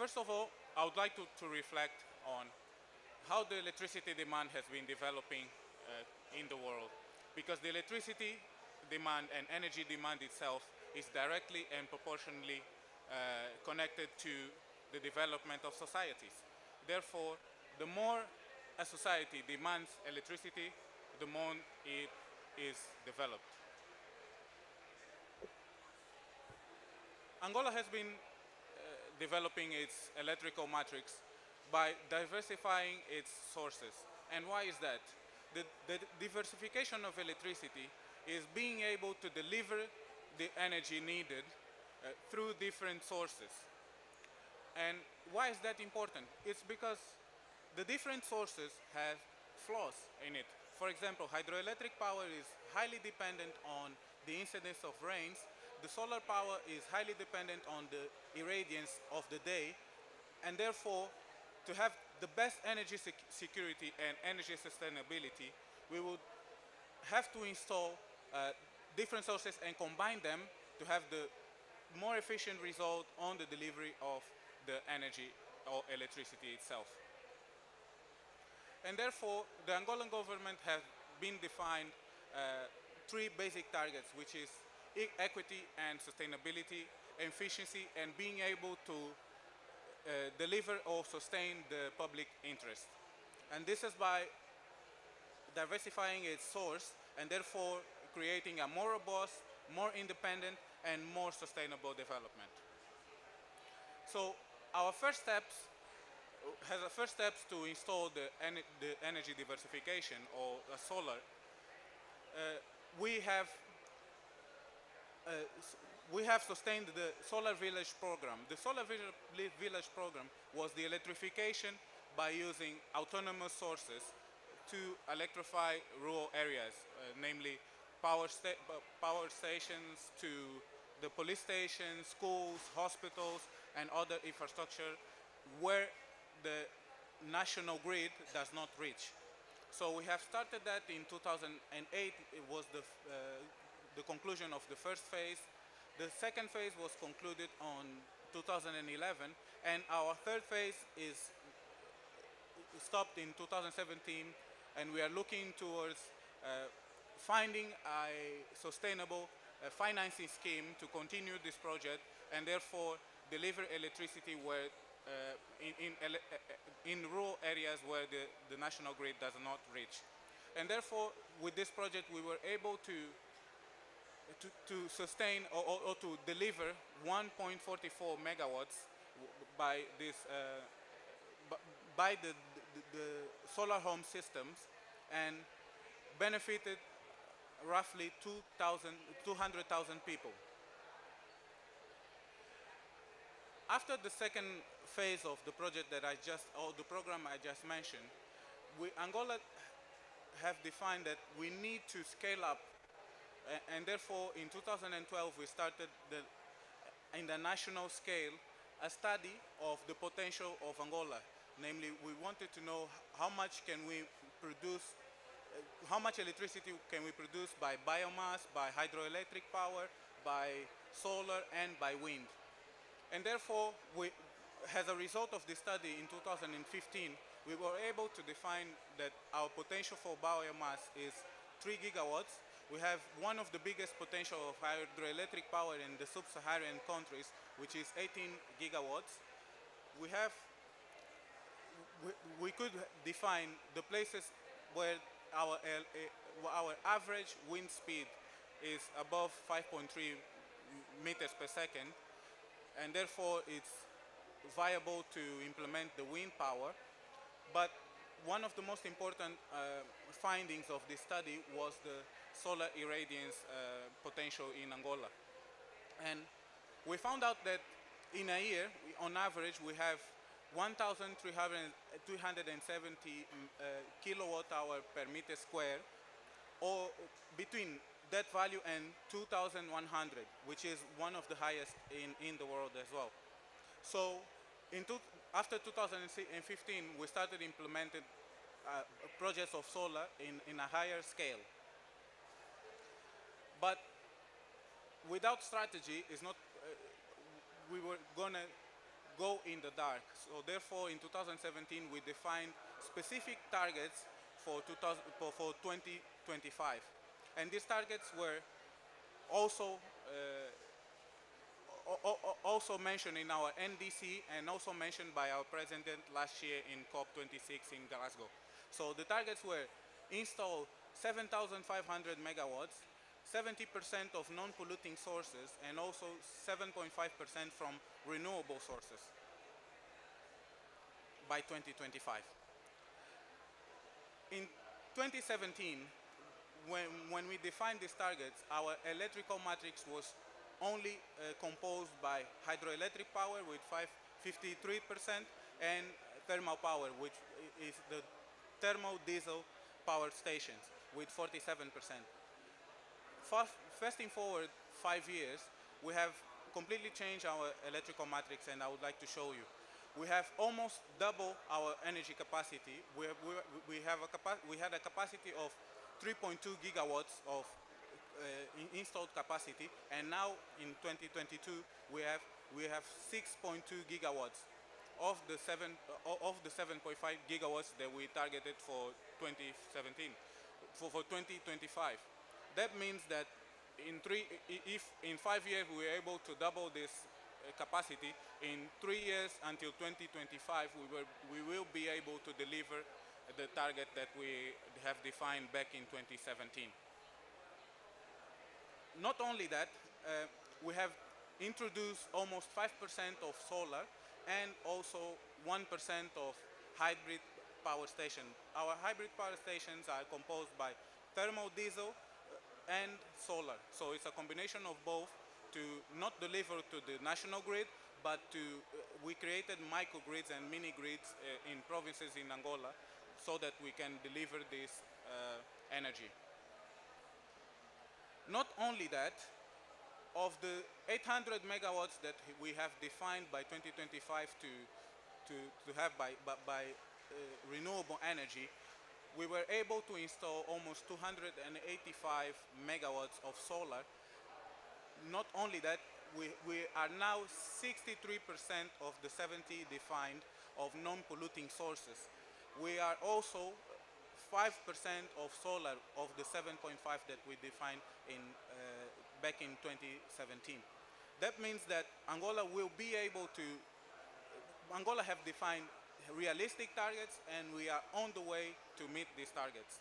First of all, I would like to reflect on how the electricity demand has been developing in the world. Because the electricity demand and energy demand itself is directly and proportionally connected to the development of societies. Therefore, the more a society demands electricity, the more it is developed. Angola has been developing its electrical matrix by diversifying its sources. And why is that? The diversification of electricity is being able to deliver the energy needed through different sources. And why is that important? It's because the different sources have flaws in it. For example, hydroelectric power is highly dependent on the incidence of rains. The solar power is highly dependent on the irradiance of the day. And therefore, to have the best energy security and energy sustainability, we would have to install different sources and combine them to have the more efficient result on the delivery of the energy or electricity itself. And therefore, the Angolan government has been defined three basic targets, which is equity and sustainability, efficiency, and being able to deliver or sustain the public interest. And this is by diversifying its source and therefore creating a more robust, more independent, and more sustainable development. So our first steps to install the energy diversification or solar. We have sustained the Solar Village program. The Solar Village program was the electrification by using autonomous sources to electrify rural areas, namely power stations to the police stations, schools, hospitals, and other infrastructure where the national grid does not reach. So we have started that in 2008. It was the conclusion of the first phase. The second phase was concluded on 2011, and our third phase is stopped in 2017, and we are looking towards finding a sustainable financing scheme to continue this project and therefore deliver electricity where in rural areas where the national grid does not reach. And therefore, with this project, we were able to sustain or to deliver 1.44 megawatts by this by the solar home systems, and benefited roughly 200,000 people. After the second phase of the project that the program I just mentioned, Angola have defined that we need to scale up, and therefore in 2012 we started in the national scale a study of the potential of Angola. Namely, we wanted to know how much can we produce, how much electricity can we produce by biomass, by hydroelectric power, by solar, and by wind. And therefore, as a result of this study in 2015, we were able to define that our potential for biomass is 3 gigawatts. We have one of the biggest potential of hydroelectric power in the sub-Saharan countries, which is 18 gigawatts. We could define the places where our average wind speed is above 5.3 meters per second, and therefore it's viable to implement the wind power. But one of the most important findings of this study was the solar irradiance potential in Angola. And we found out that in a year, on average, we have 1,370 kilowatt hour per meter square, or between that value and 2,100, which is one of the highest in the world as well. So after 2015, we started implementing projects of solar in a higher scale. But without strategy, we were going to go in the dark. So therefore, in 2017, we defined specific targets for 2025. And these targets were also also mentioned in our NDC and also mentioned by our president last year in COP26 in Glasgow. So the targets were install 7,500 megawatts, 70% of non-polluting sources, and also 7.5% from renewable sources by 2025. In 2017, when we defined these targets, our electrical matrix was only composed by hydroelectric power with 53% and thermal power, which is the thermal diesel power stations with 47%. Fasting forward 5 years, we have completely changed our electrical matrix, and I would like to show you. We have almost double our energy capacity. We had a capacity of 3.2 gigawatts of installed capacity, and now in 2022 we have 6.2 gigawatts of the 7.5 gigawatts that we targeted for 2017 for 2025. That means that if in 5 years we are able to double this capacity, in 3 years until 2025 we will be able to deliver the target that we have defined back in 2017. Not only that, we have introduced almost 5% of solar and also 1% of hybrid power station. Our hybrid power stations are composed by thermal diesel and solar. So it's a combination of both to not deliver to the national grid, but we created microgrids and mini grids in provinces in Angola so that we can deliver this energy. Not only that, of the 800 megawatts that we have defined by 2025 to have by renewable energy, we were able to install almost 285 megawatts of solar. Not only that, we are now 63% of the 70 defined of non-polluting sources. We are also 5% of solar of the 7.5 that we defined back in 2017. That means that Angola will be able to, Angola have defined realistic targets, and we are on the way to meet these targets.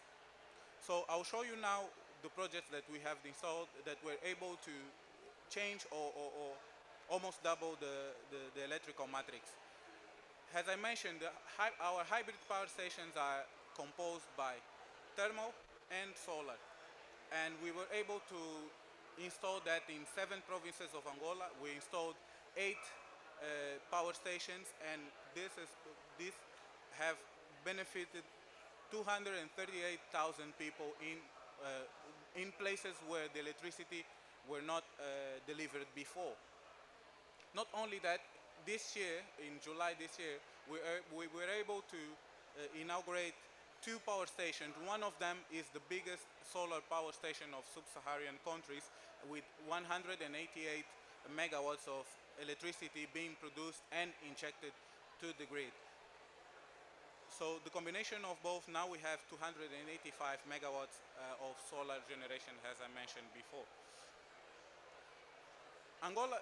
So I'll show you now the projects that we have installed that were able to change or almost double the electrical matrix. As I mentioned, our hybrid power stations are composed by thermal and solar. And we were able to install that in 7 provinces of Angola. We installed 8 power stations, and this have benefited 238,000 people in places where the electricity were not delivered before. Not only that, this year, in July this year, we were able to inaugurate 2 power stations. One of them is the biggest solar power station of sub-Saharan countries with 188 megawatts of electricity being produced and injected to the grid. So the combination of both, now we have 285 megawatts of solar generation, as I mentioned before. Angola,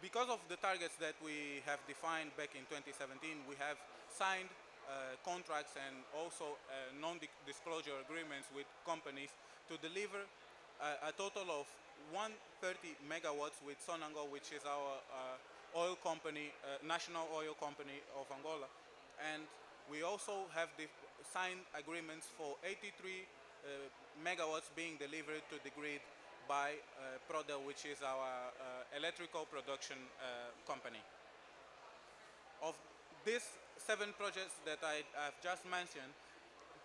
because of the targets that we have defined back in 2017, we have signed contracts and also non-disclosure agreements with companies to deliver a total of 130 megawatts with Sonangol, which is our oil company, national oil company of Angola. And we also have signed agreements for 83 megawatts being delivered to the grid by Prodel, which is our electrical production company. Of these 7 projects that I've just mentioned,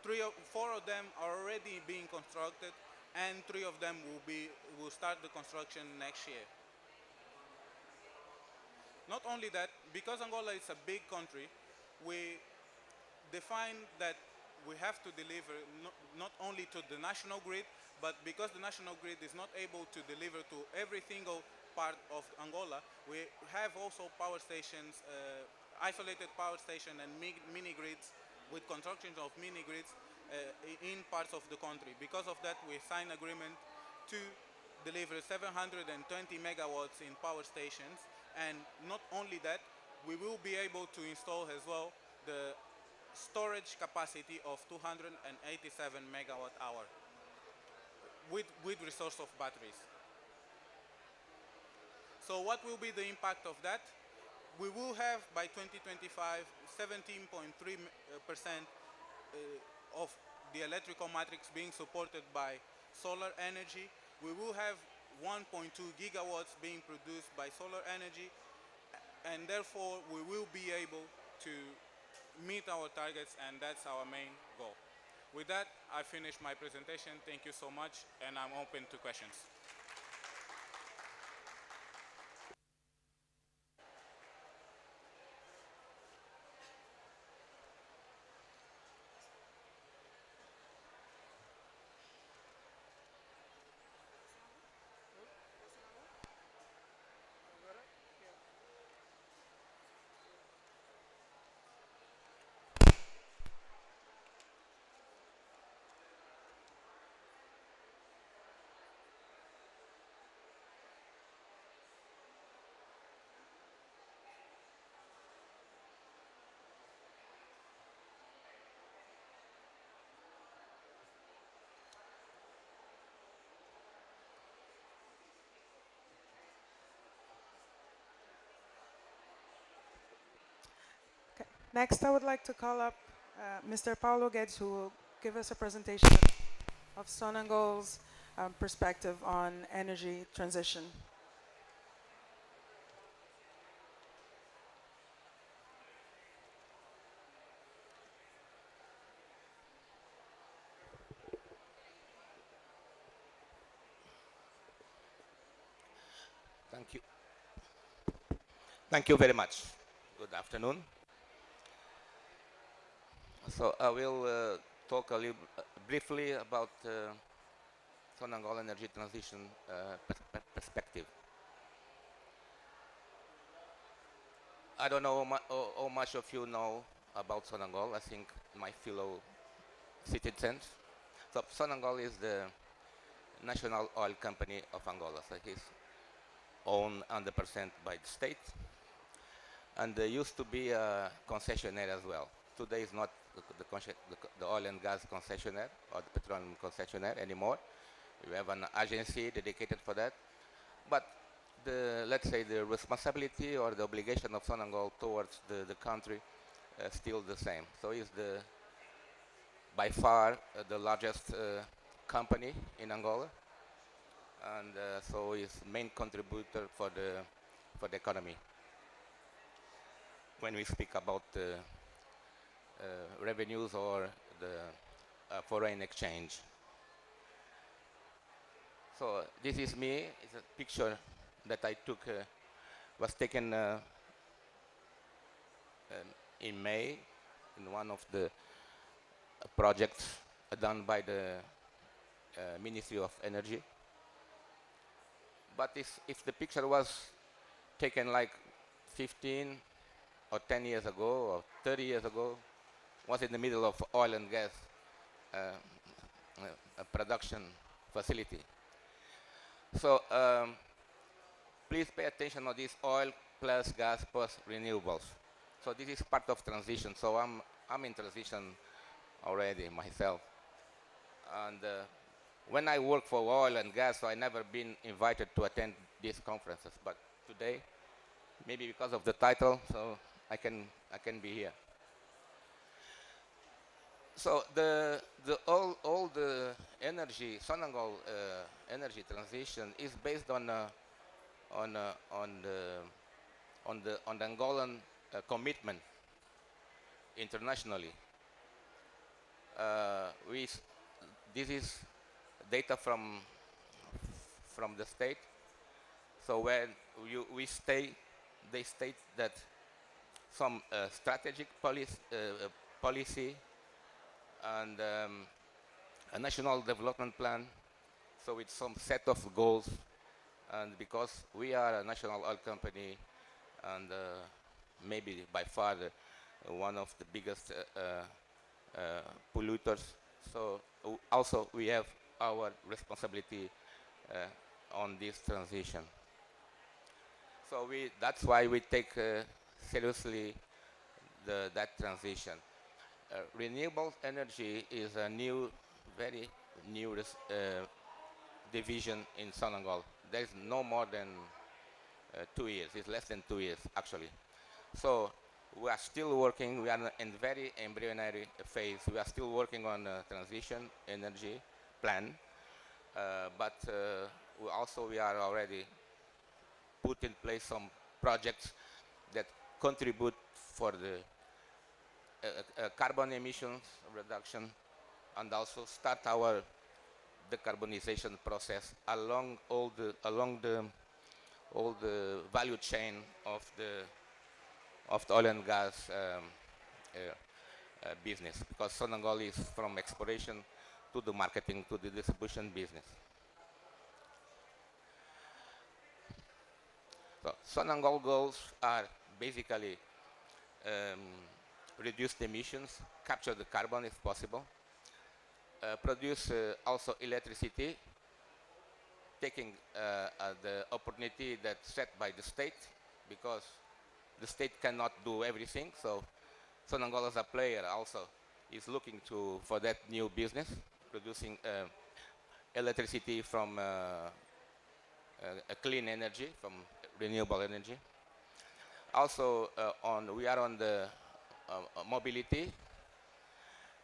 4 of them are already being constructed, and 3 of them will start the construction next year. Not only that, because Angola is a big country, we define that we have to deliver not only to the national grid, but because the national grid is not able to deliver to every single part of Angola, we have also power stations, isolated power station and mini grids with construction of mini grids in parts of the country. Because of that, we signed agreement to deliver 720 megawatts in power stations, and not only that, we will be able to install as well the storage capacity of 287 megawatt hour with resource of batteries. So what will be the impact of that? We will have by 2025 17.3% of the electrical matrix being supported by solar energy. We will have 1.2 gigawatts being produced by solar energy, and therefore we will be able to meet our targets, and that's our main goal. With that, I finish my presentation. Thank you so much, and I'm open to questions. Okay. Next, I would like to call up Mr. Paulo Guedes, who will give us a presentation of Sonangol's perspective on energy transition. Thank you. Thank you very much. Good afternoon. So I will talk a little briefly about Sonangol energy transition perspective. I don't know how much of you know about Sonangol. I think my fellow citizens. So Sonangol is the national oil company of Angola. So it's owned 100% by the state, and they used to be a concessionaire as well. Today is not the oil and gas concessionaire or the petroleum concessionaire anymore. We have an agency dedicated for that. But let's say the responsibility or the obligation of Sonangol towards the country still the same. So it's by far the largest company in Angola, and so it's main contributor for the economy. When we speak about revenues or the foreign exchange. So this is me. It's a picture that I took, was taken in May in one of the projects done by the Ministry of Energy. But if the picture was taken like 15 or 10 years ago or 30 years ago, was in the middle of oil and gas production facility. So please pay attention on this oil plus gas plus renewables. So this is part of transition. So I'm in transition already myself. And when I work for oil and gas, so I never been invited to attend these conferences. But today, maybe because of the title, so I can be here. So all the energy Sonangol energy transition is based on the Angolan commitment internationally. This is data from the state. So when they state that some strategic policy and a national development plan, so with some set of goals And because we are a national oil company and maybe by far one of the biggest polluters, so also we have our responsibility on this transition. So that's why we take seriously that transition. Renewable energy is a very new division in Sonangol. There is no more than 2 years. It's less than 2 years, actually. So we are still working. We are in very embryonic phase. We are still working on a transition energy plan, but we are already put in place some projects that contribute for the carbon emissions reduction and also start our decarbonization process along all the value chain of the oil and gas business, because Sonangol is from exploration to the marketing to the distribution business. So Sonangol goals are basically reduce the emissions, capture the carbon if possible, produce also electricity, taking the opportunity that's set by the state, because the state cannot do everything. So Sonangol as a player also is looking for that new business, producing electricity from a clean energy, from renewable energy. Also, we are on the mobility,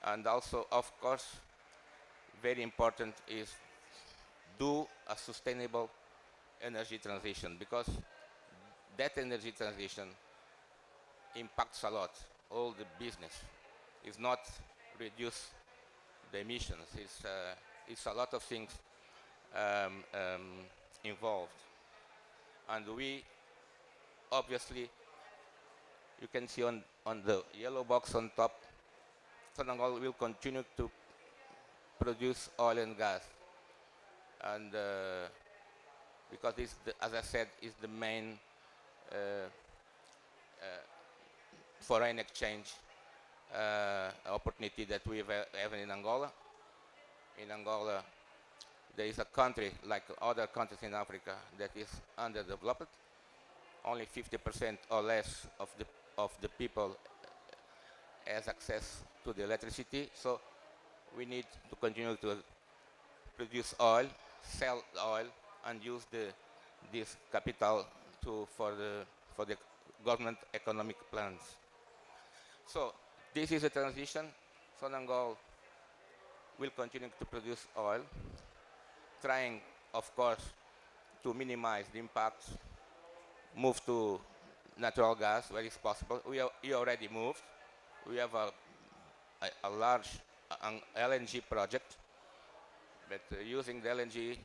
and also, of course, very important is do a sustainable energy transition, because that energy transition impacts a lot all the business. It's not reduce the emissions. It's a lot of things involved, and we obviously, you can see on the yellow box on top, Sonangol will continue to produce oil and gas, and because as I said, is the main foreign exchange opportunity that we have in Angola. In Angola, there is a country like other countries in Africa that is underdeveloped. Only 50% or less of the people has access to the electricity. So we need to continue to produce oil, sell oil, and use this capital for the government economic plans. So this is a transition. Sonangol will continue to produce oil, trying, of course, to minimize the impacts, move to natural gas where it's possible. We already moved. We have a large LNG project, but using the LNG,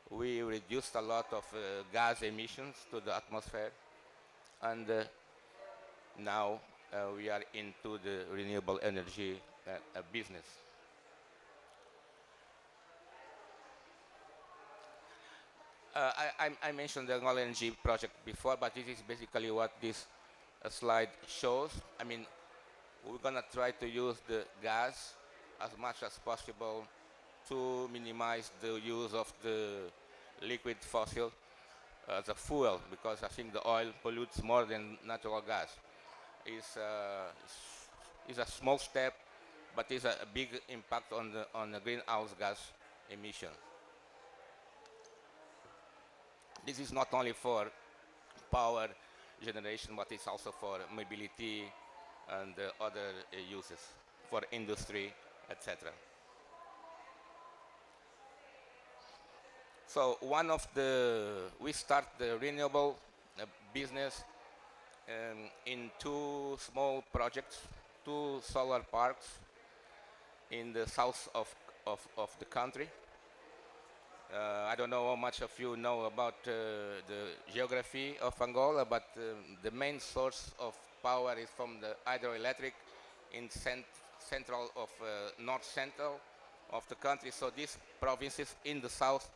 we reduced a lot of gas emissions to the atmosphere, and now we are into the renewable energy business. I mentioned the LNG project before, but this is basically what this slide shows. I mean, we're going to try to use the gas as much as possible to minimize the use of the liquid fossil as a fuel, because I think the oil pollutes more than natural gas. It's a small step, but it's a big impact on the greenhouse gas emission. This is not only for power generation, but it's also for mobility and other uses, for industry, etc. So we start the renewable business in 2 small projects, 2 solar parks in the south of the country. I don't know how much of you know about the geography of Angola, but the main source of power is from the hydroelectric in north central of the country. So these provinces in the south,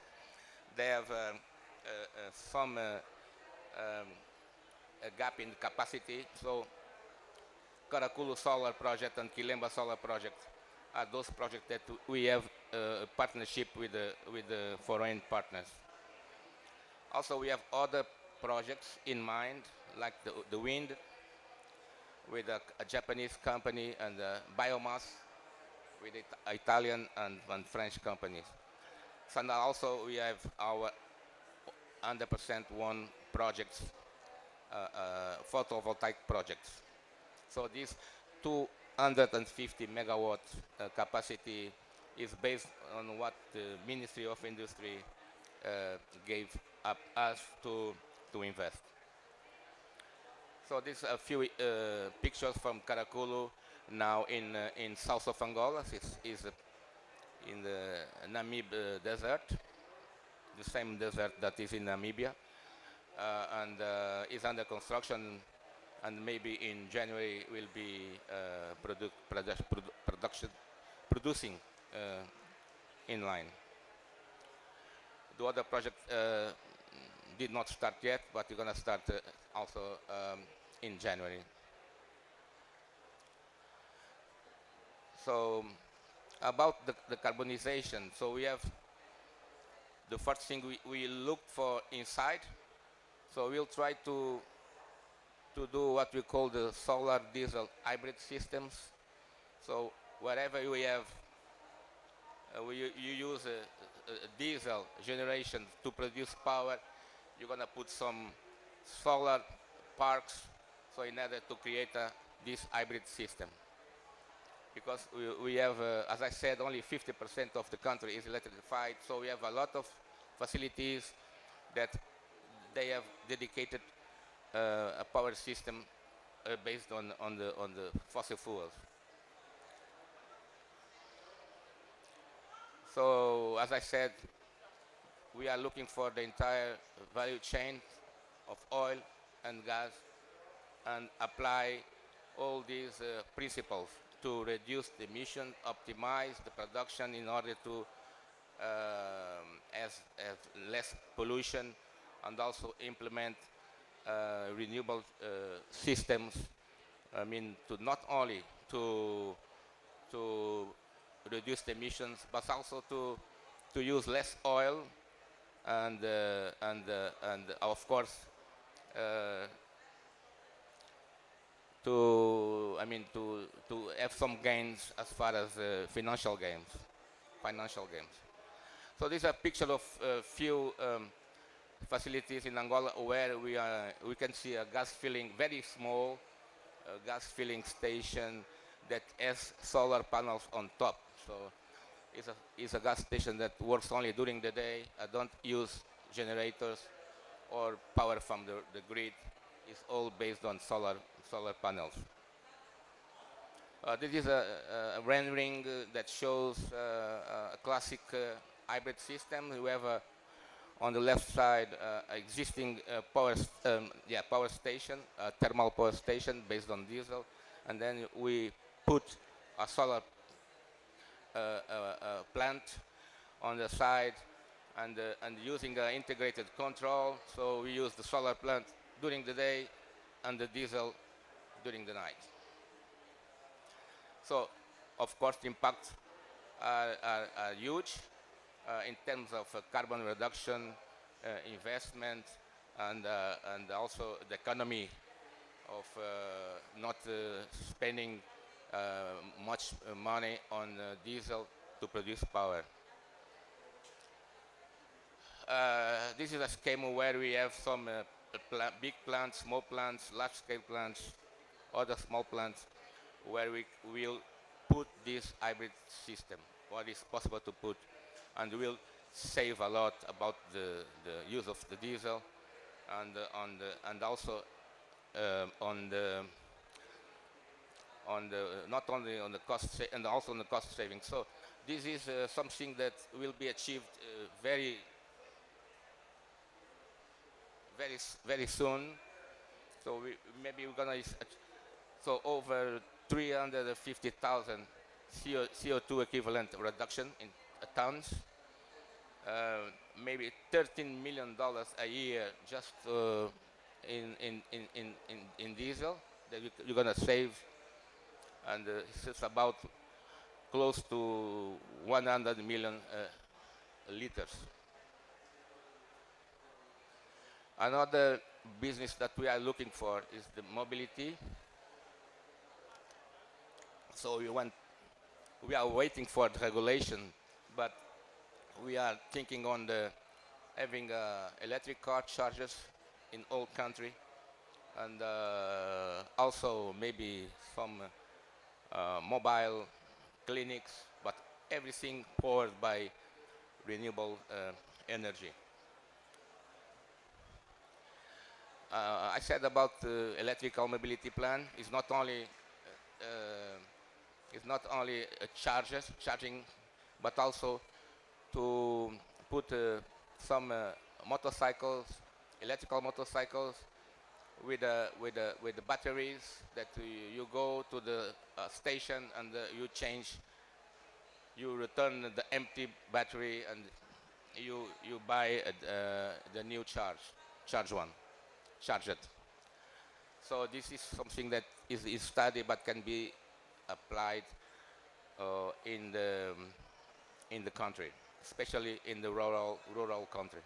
they have some a gap in capacity. So Karakulu Solar Project and Kilemba Solar Project are those projects that we have a partnership with the foreign partners. Also, we have other projects in mind, like the wind, with a Japanese company, and biomass with Italian and French companies. So now also we have our 100% one projects, photovoltaic projects. So this 250 megawatt capacity is based on what the Ministry of Industry gave up us to invest. So these are a few pictures from Karakulu now in south of Angola. Is in the Namib desert, the same desert that is in Namibia, and is under construction, and maybe in January will be producing in line. The other project did not start yet, but we're going to start also in January. So about the carbonization, so we have the first thing we look for inside. So we'll try to do what we call the solar diesel hybrid systems. So wherever we have, you use a diesel generation to produce power, you're going to put some solar parks, so in order to create this hybrid system. Because we have, as I said, only 50% of the country is electrified, so we have a lot of facilities that they have dedicated a power system based on the fossil fuels. So, as I said, we are looking for the entire value chain of oil and gas and apply all these principles to reduce the emission, optimize the production in order to have less pollution, and also implement renewable systems. I mean, to not only to reduce the emissions, but also to use less oil, and of course to have some gains as far as financial gains. So this is a picture of a few facilities in Angola where we can see a gas filling, very small gas filling station that has solar panels on top. So it's a gas station that works only during the day. I don't use generators or power from the grid. It's all based on solar panels. This is a rendering that shows a classic hybrid system. We have on the left side existing power station, thermal power station based on diesel, and then we put a solar plant on the side, and using integrated control. So we use the solar plant during the day and the diesel during the night. So, of course, the impacts are huge in terms of carbon reduction, investment, and also the economy of not spending much money on diesel to produce power. This is a schema where we have some big plants, small plants, large-scale plants, other small plants, where we will put this hybrid system, what is possible to put, and will save a lot about the use of the diesel, and also on the not only on the cost and also on the cost saving. So this is something that will be achieved very soon. So maybe we're gonna so over 350,000 CO2 equivalent reduction in tons maybe $13 million a year just in diesel that you're going to save, and it's about close to 100 million liters. Another business that we are looking for is the mobility. So we are waiting for the regulation, but we are thinking on having electric car chargers in all country, and also maybe some mobile clinics, but everything powered by renewable energy. I said about the electrical mobility plan is not only charging, but also to put some motorcycles, electrical motorcycles with the batteries that you go to the station and you return the empty battery and you buy the new charge it. So this is something that is studied but can be applied in the country, especially in the rural country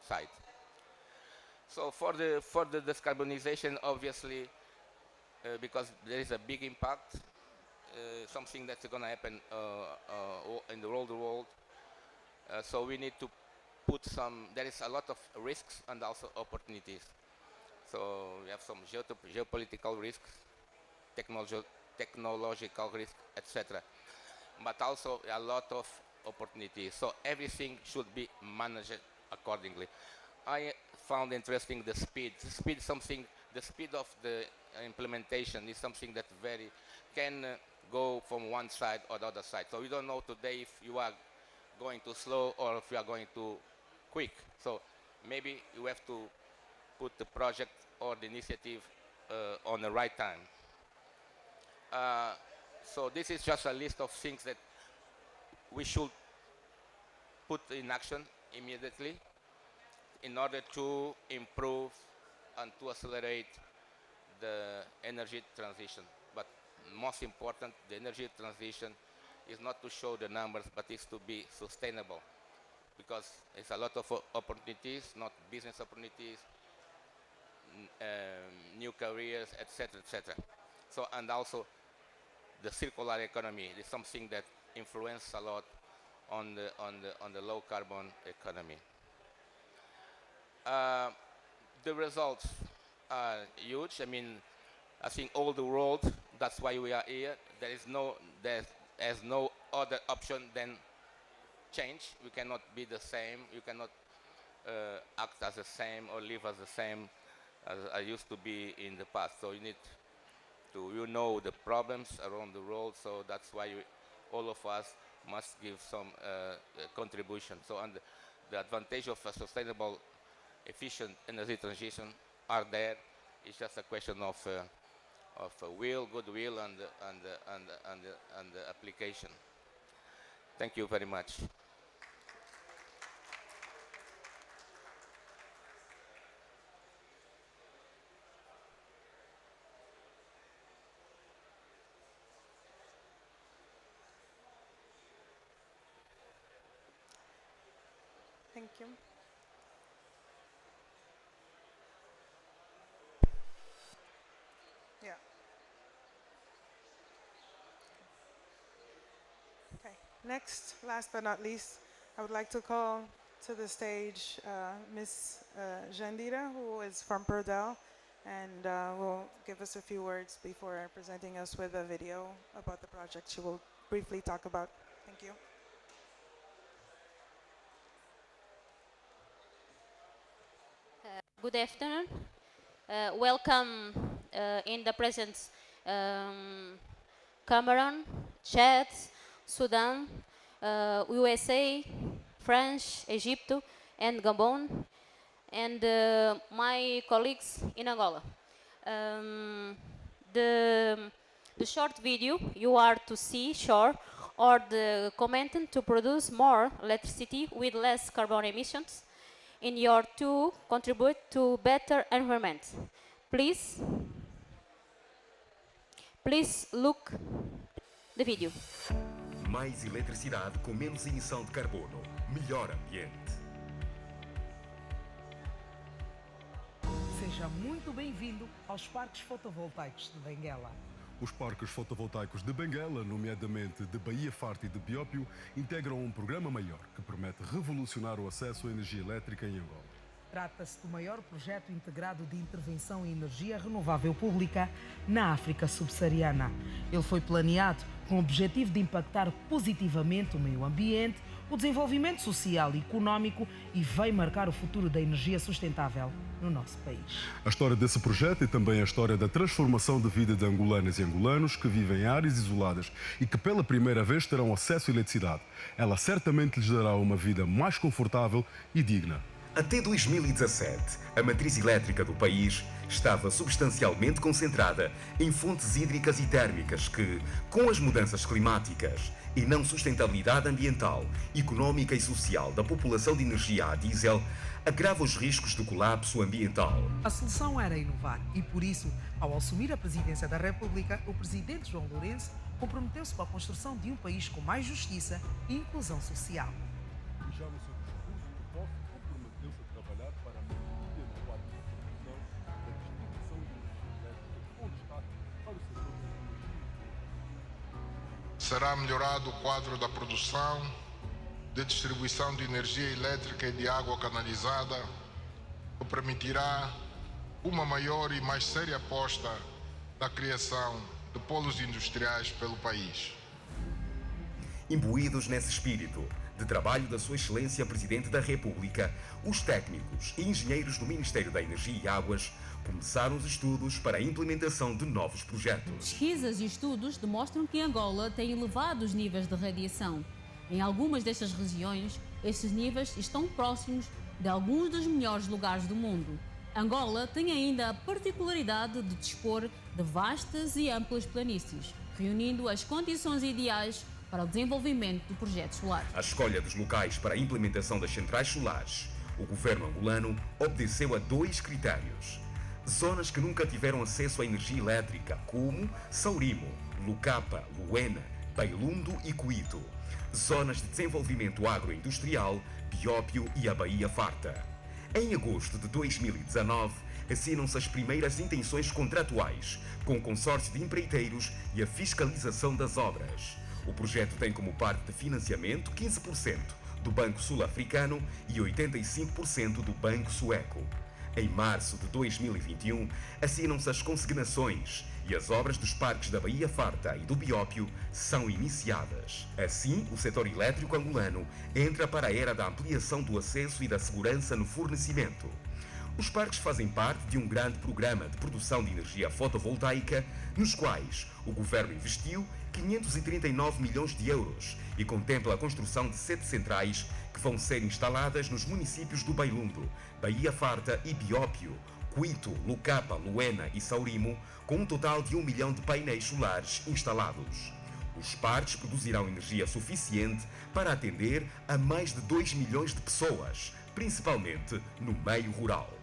side. So for the decarbonization, obviously, because there is a big impact, something that's going to happen in the world. So we need to put there is a lot of risks and also opportunities. So we have some geopolitical risks, technological risks, etc. But also a lot of opportunities. So everything should be managed accordingly. I found interesting the speed. The speed of the implementation is something that can go from one side or the other side. So we don't know today if you are going too slow or if you are going too quick. So maybe you have to put the project or the initiative on the right time. So this is just a list of things that we should put in action immediately in order to improve and to accelerate the energy transition. But most important, the energy transition is not to show the numbers, but is to be sustainable, because it's a lot of opportunities, not business opportunities, new careers, etc., etc. So, and also the circular economy is something that influences a lot on the low carbon economy. The results are huge. I mean, I think all the world. That's why we are here. There's no other option than change. We cannot be the same. You cannot act as the same or live as the same as I used to be in the past. So you need to know the problems around the world. So that's why all of us must give some contribution. So and the advantage of a sustainable, efficient energy transition are there. It's just a question of goodwill, and the application. Thank you very much. Thank you. Yeah. Okay. Next, last but not least, I would like to call to the stage Ms. Jandira, who is from Perdel, and will give us a few words before presenting us with a video about the project she will briefly talk about. Thank you. Good afternoon. Welcome in the presence Cameroon, Chad, Sudan, USA, France, Egypt, and Gabon, and my colleagues in Angola. The short video you are to see, sure, or the commitment to produce more electricity with less carbon emissions in order to contribute to better environment. Please look the video. Mais eletricidade com menos emissão de carbono. Melhor ambiente. Seja muito bem-vindo aos parques fotovoltaicos de Benguela. Os parques fotovoltaicos de Benguela, nomeadamente de Baía Farta e de Biópio, integram um programa maior que promete revolucionar o acesso à energia elétrica em Angola. Trata-se do maior projeto integrado de intervenção em energia renovável pública na África subsaariana. Ele foi planeado com o objetivo de impactar positivamente o meio ambiente, o desenvolvimento social e económico e veio marcar o futuro da energia sustentável no nosso país. A história desse projeto é também a história da transformação de vida de angolanas e angolanos que vivem em áreas isoladas e que pela primeira vez terão acesso à eletricidade. Ela certamente lhes dará uma vida mais confortável e digna. Até 2017, a matriz elétrica do país estava substancialmente concentrada em fontes hídricas e térmicas que, com as mudanças climáticas e não sustentabilidade ambiental, económica e social da população de energia a diesel, agrava os riscos de colapso ambiental. A solução era inovar e, por isso, ao assumir a presidência da República, o presidente João Lourenço comprometeu-se com a construção de um país com mais justiça e inclusão social. E já no seu discurso, o POF comprometeu-se a trabalhar para a melhoria no quadro de produção da distribuição de energia elétrica, com destaque para o setor da energia. Será melhorado o quadro da produção, de distribuição de energia elétrica e de água canalizada, que permitirá uma maior e mais séria aposta na criação de polos industriais pelo país. Imbuídos nesse espírito de trabalho da Sua Excelência Presidente da República, os técnicos e engenheiros do Ministério da Energia e Águas começaram os estudos para a implementação de novos projetos. Pesquisas e estudos demonstram que Angola tem elevados níveis de radiação. Em algumas destas regiões, estes níveis estão próximos de alguns dos melhores lugares do mundo. Angola tem ainda a particularidade de dispor de vastas e amplas planícies, reunindo as condições ideais para o desenvolvimento de projetos solares. A escolha dos locais para a implementação das centrais solares, o governo angolano obedeceu a 2 critérios. Zonas que nunca tiveram acesso à energia elétrica, como Saurimo, Lucapa, Luena, Bailundo e Cuito. Zonas de desenvolvimento agroindustrial, Biópio e a Baía Farta. Em agosto de 2019, assinam-se as primeiras intenções contratuais com o consórcio de empreiteiros e a fiscalização das obras. O projeto tem como parte de financiamento 15% do Banco Sul-Africano e 85% do Banco Sueco. Em março de 2021, assinam-se as consignações e as obras dos parques da Baía Farta e do Biópio são iniciadas. Assim, o setor elétrico angolano entra para a era da ampliação do acesso e da segurança no fornecimento. Os parques fazem parte de um grande programa de produção de energia fotovoltaica, nos quais o governo investiu 539 milhões de euros e contempla a construção de 7 centrais que vão ser instaladas nos municípios do Bailundo, Baía Farta e Biópio, Cuito, Lucapa, Luena e Saurimo, com um total de 1 milhão de painéis solares instalados. Os parques produzirão energia suficiente para atender a mais de 2 milhões de pessoas, principalmente no meio rural.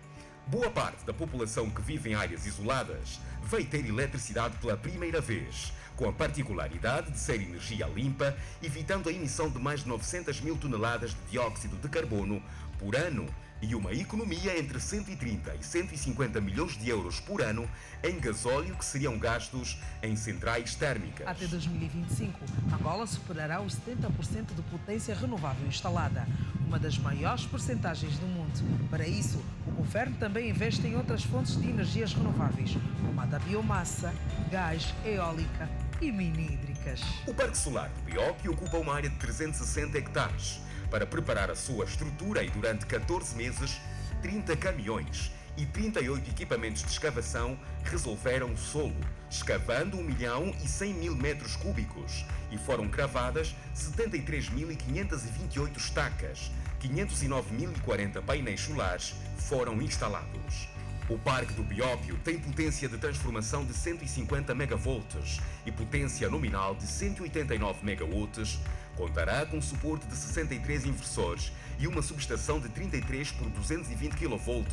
Boa parte da população que vive em áreas isoladas vai ter eletricidade pela primeira vez, com a particularidade de ser energia limpa, evitando a emissão de mais de 900 mil toneladas de dióxido de carbono por ano e uma economia entre 130 e 150 milhões de euros por ano em gasóleo que seriam gastos em centrais térmicas. Até 2025, Angola superará os 70% de potência renovável instalada, uma das maiores percentagens do mundo. Para isso, o governo também investe em outras fontes de energias renováveis, como a da biomassa, gás, eólica e mini-hídricas. O Parque Solar do Biópio ocupa uma área de 360 hectares. Para preparar a sua estrutura e durante 14 meses, 30 caminhões e 38 equipamentos de escavação resolveram o solo, escavando 1.100.000 metros cúbicos e foram cravadas 73.528 estacas, 509.040 painéis solares foram instalados. O Parque do Biópio tem potência de transformação de 150 megavolts e potência nominal de 189 megawatts, contará com suporte de 63 inversores e uma subestação de 33 por 220 kV,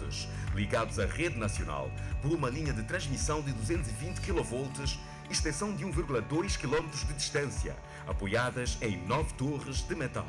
ligados à rede nacional por uma linha de transmissão de 220 kV, extensão de 1,2 km de distância, apoiadas em 9 torres de metal.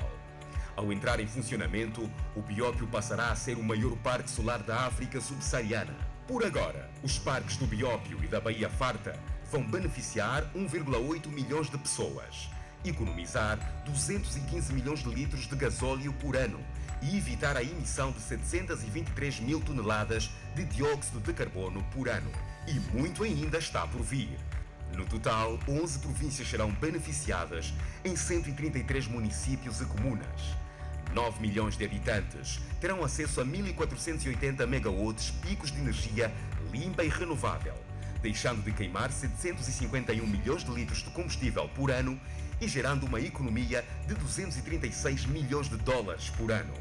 Ao entrar em funcionamento, o Biópio passará a ser o maior parque solar da África subsaariana. Por agora, os parques do Biópio e da Baía Farta vão beneficiar 1,8 milhões de pessoas, economizar 215 milhões de litros de gasóleo por ano e evitar a emissão de 723 mil toneladas de dióxido de carbono por ano. E muito ainda está por vir. No total, 11 províncias serão beneficiadas em 133 municípios e comunas. 9 milhões de habitantes terão acesso a 1.480 megawatts picos de energia limpa e renovável, deixando de queimar 751 milhões de litros de combustível por ano e gerando uma economia de 236 milhões de dólares por ano.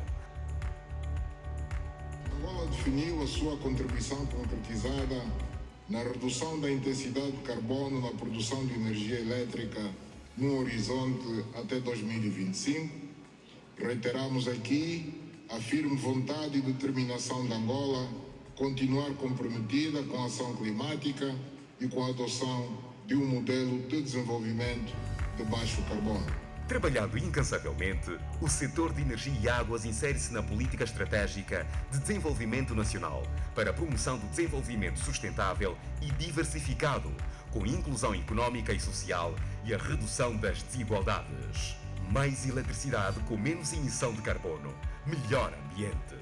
Angola definiu a sua contribuição concretizada na redução da intensidade de carbono na produção de energia elétrica no horizonte até 2025. Reiteramos aqui a firme vontade e determinação de Angola continuar comprometida com a ação climática e com a adoção de um modelo de desenvolvimento de baixo carbono. Trabalhando incansavelmente, o setor de energia e águas insere-se na política estratégica de desenvolvimento nacional para a promoção do desenvolvimento sustentável e diversificado, com inclusão económica e social e a redução das desigualdades. Mais eletricidade com menos emissão de carbono, melhor ambiente.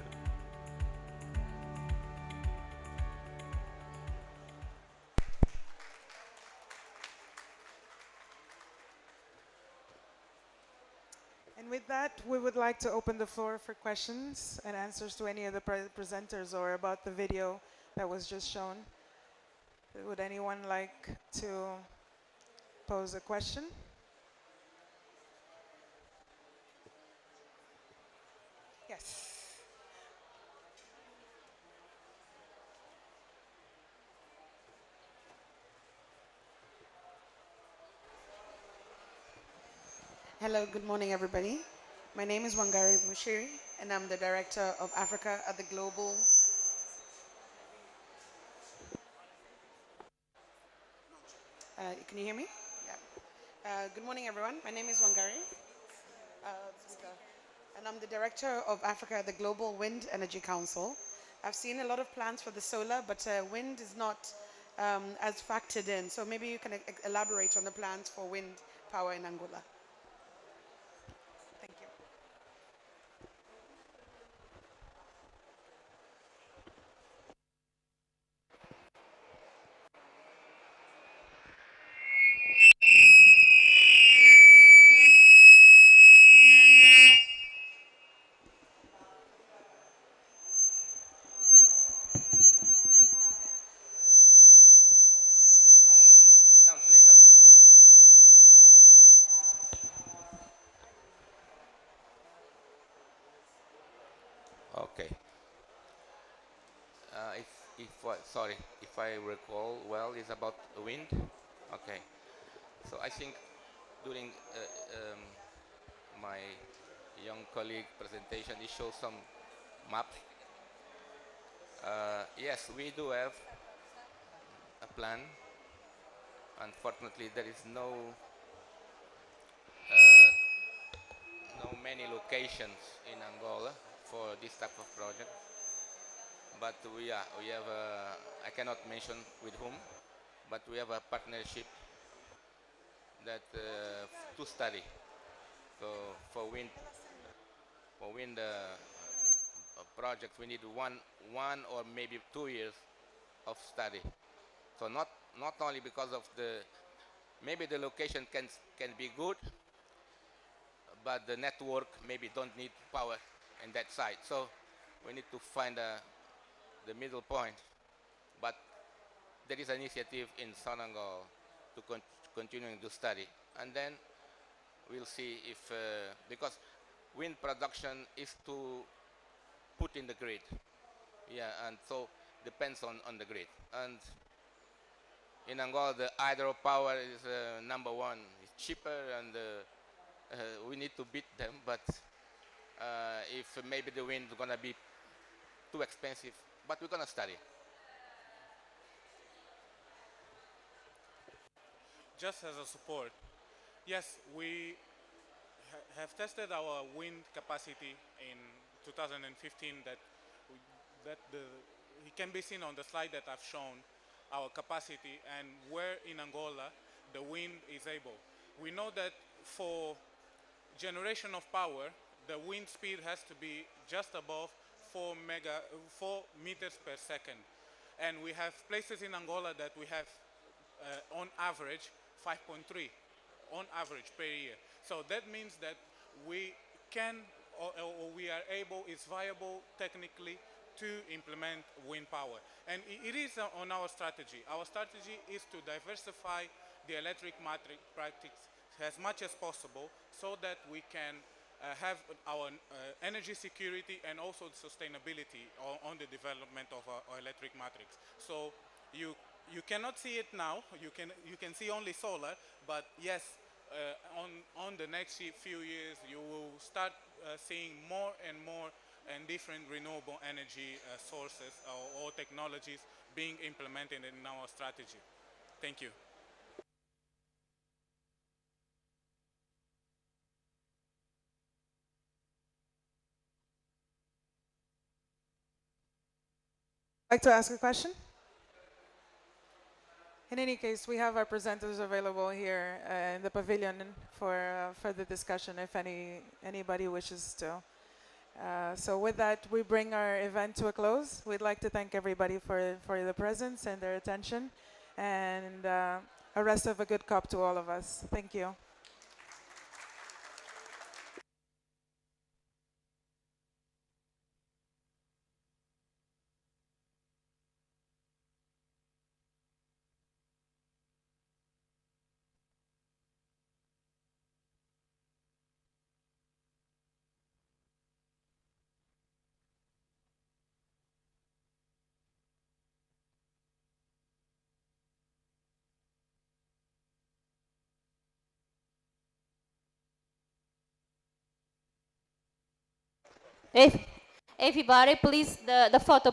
And with that, we would like to open the floor for questions and answers to any of the presenters or about the video that was just shown. Would anyone like to pose a question? Yes. Hello, good morning, everybody. My name is Wangari Mushiri, and I'm the Director of Africa at the Global. Can you hear me? Yeah. Good morning, everyone. My name is Wangari, and I'm the Director of Africa at the Global Wind Energy Council. I've seen a lot of plans for the solar, but wind is not as factored in. So maybe you can elaborate on the plans for wind power in Angola. Thank you. Não, desliga. Okay. If I recall well, it's about wind. Okay. So I think during my young colleague presentation, he showed some maps. Yes, we do have a plan. Unfortunately, there is no many locations in Angola for this type of project. But we have I cannot mention with whom, but we have a partnership that to study. So for wind project, we need one or maybe 2 years of study. So not only because of maybe the location can be good, but the network maybe don't need power in that site. So we need to find the middle point. But there is an initiative in Sonangol to continuing to study, and then we'll see if because wind production is to put in the grid. Yeah, and so depends on the grid. And in Angola, the hydropower is number one. It's cheaper, and we need to beat them. But if maybe the wind is gonna be too expensive, but we're gonna study. Just as a support, yes, we have tested our wind capacity in 2015. It can be seen on the slide that I've shown our capacity and where in Angola the wind is able. We know that for generation of power, the wind speed has to be just above 4 meters per second. And we have places in Angola that we have on average 5.3 on average per year. So that means that we can or we are able, it's viable technically to implement wind power. And it is on our strategy. Our strategy is to diversify the electric practice as much as possible so that we can have our energy security and also sustainability on the development of our electric matrix. So you cannot see it now. You can see only solar, but yes, on the next few years, you will start seeing more and more and different renewable energy sources or technologies being implemented in our strategy. Thank you. Like to ask a question? In any case, we have our presenters available here in the pavilion for further discussion if anybody wishes to. So with that, we bring our event to a close. We'd like to thank everybody for the presence and their attention, and a rest of a good COP to all of us. Thank you. If everybody, please, the photo.